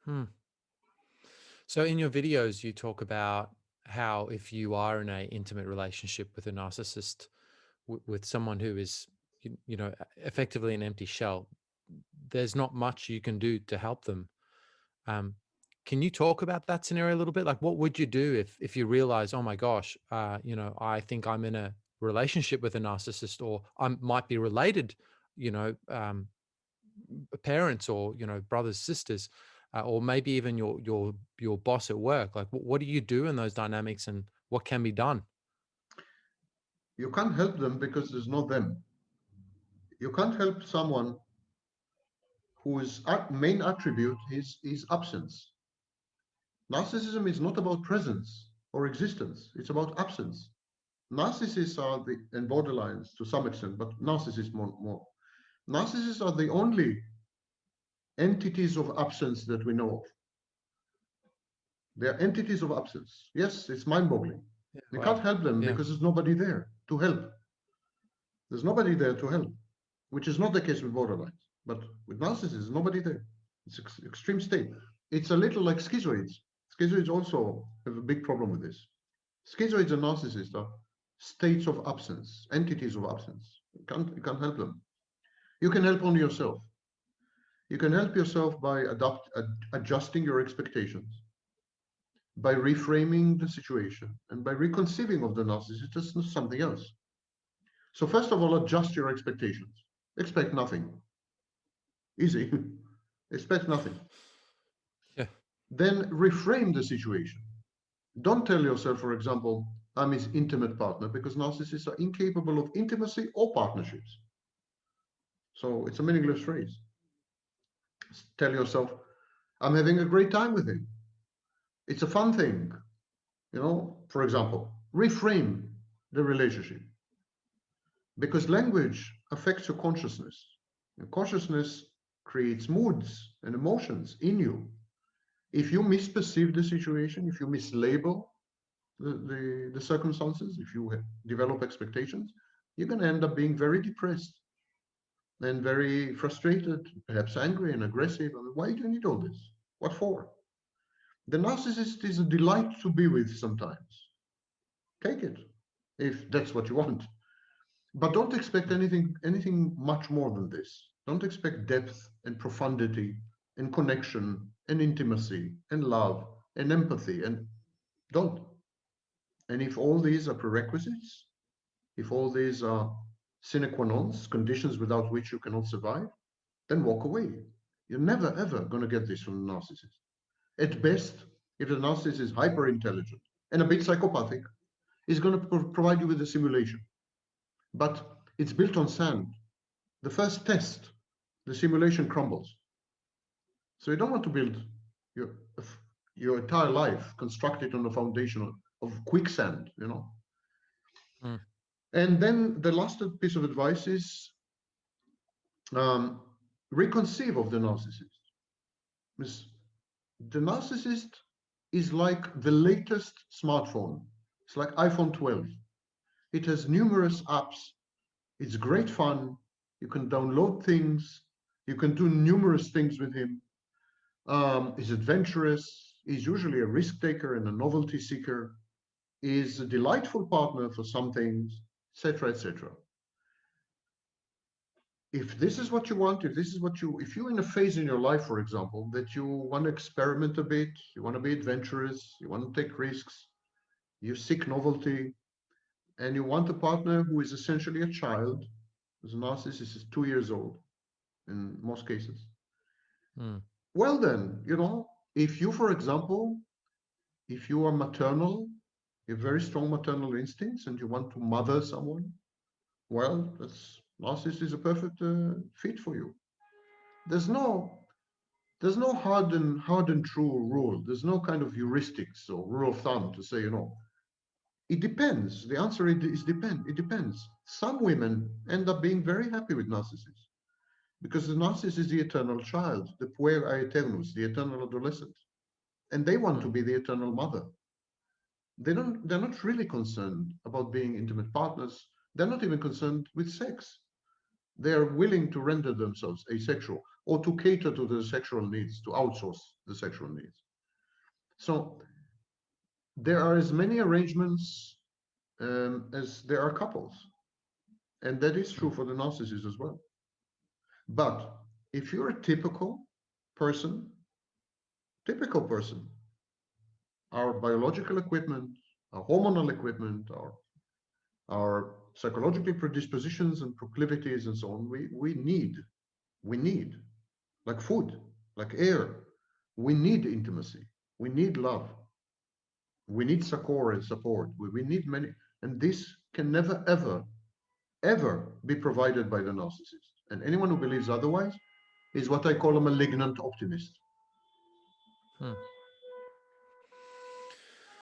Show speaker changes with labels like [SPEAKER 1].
[SPEAKER 1] Hmm. So in your videos, you talk about how if you are in a intimate relationship with a narcissist, with someone who is, effectively an empty shell, there's not much you can do to help them. Um, can you talk about that scenario a little bit? Like, what would you do if you realize, oh my gosh, I think I'm in a relationship with a narcissist, or I might be related, you know, um, parents, or brothers, sisters, or maybe even your boss at work. Like, what do you do in those dynamics, and what can be done?
[SPEAKER 2] You can't help them because there's no them. You can't help someone whose main attribute is absence. Narcissism is not about presence or existence, it's about absence. Narcissists are the, and borderlines to some extent, but narcissists more. Narcissists are the only entities of absence that we know of. They are entities of absence. Yes, it's mind boggling.
[SPEAKER 1] Yeah,
[SPEAKER 2] You can't
[SPEAKER 1] wow.
[SPEAKER 2] help them
[SPEAKER 1] Yeah.
[SPEAKER 2] because there's nobody there to help. There's nobody there to help, which is not the case with borderlines. But with narcissists, nobody there. It's extreme state. It's a little like schizoids. Schizoids also have a big problem with this. Schizoids and narcissists are states of absence, entities of absence. You can't help them. You can help only yourself. You can help yourself by adjusting your expectations, by reframing the situation, and by reconceiving of the narcissist as something else. So first of all, adjust your expectations. Expect nothing. Easy. Expect nothing.
[SPEAKER 1] Yeah.
[SPEAKER 2] Then reframe the situation. Don't tell yourself, for example, I'm his intimate partner, because narcissists are incapable of intimacy or partnerships. So it's a meaningless phrase. Tell yourself, I'm having a great time with him. It's a fun thing. For example, reframe the relationship, because language affects your consciousness. And consciousness creates moods and emotions in you. If you misperceive the situation, if you mislabel the circumstances, if you develop expectations, you're going to end up being very depressed and very frustrated, perhaps angry and aggressive. I mean, why do you need all this? What for? The narcissist is a delight to be with sometimes. Take it if that's what you want. But don't expect
[SPEAKER 1] Mm.
[SPEAKER 2] anything much more than this. Don't expect depth and profundity and connection and intimacy and love and empathy, and don't. And if all these are prerequisites, if all these are sine qua nons, conditions without which you cannot survive, then walk away. You're never ever going to get this from a narcissist. At best, if the narcissist is hyper intelligent and a bit psychopathic, is going to provide you with a simulation. But it's built on sand. The first test, the simulation crumbles. So you don't want to build your your entire life constructed on a foundation of quicksand.
[SPEAKER 1] Mm.
[SPEAKER 2] And then the last piece of advice is um, reconceive of the narcissist. The narcissist is like the latest smartphone. It's like iPhone 12. It has numerous apps. It's great fun. You can download things. You can do numerous things with him. He's adventurous. He's usually a risk taker and a novelty seeker. He's a delightful partner for some things, etc., etc. If this is what you want, if you're in a phase in your life, for example, that you want to experiment a bit, you want to be adventurous, you want to take risks, you seek novelty, and you want a partner who is essentially a child, as a narcissist is 2 years old in most cases.
[SPEAKER 1] Mm.
[SPEAKER 2] Well, then, if you, for example, if you are maternal, you have very strong maternal instincts and you want to mother someone, well, that's narcissist is a perfect fit for you. There's no there's no hard and true rule. There's no kind of heuristics or rule of thumb to say, it depends. The answer is depend. It depends. Some women end up being very happy with narcissists because the narcissist is the eternal child, the puer aeternus, the eternal adolescent, and they want to
[SPEAKER 1] Mm.
[SPEAKER 2] be the eternal mother. They're not really concerned about being intimate partners. They're not even concerned with sex. They are willing to render themselves asexual or to cater to the sexual needs, to outsource the sexual needs. So there are as many arrangements as there are couples. And that is true for the narcissist as well. But if you're a person, typical person, our biological equipment, our hormonal equipment, our psychological predispositions and proclivities and so on, we need, like food, like air, we need intimacy, we need love, we need succor and support, we need many, and this can never, ever be provided by the narcissist. And anyone who believes otherwise is what I call a malignant optimist.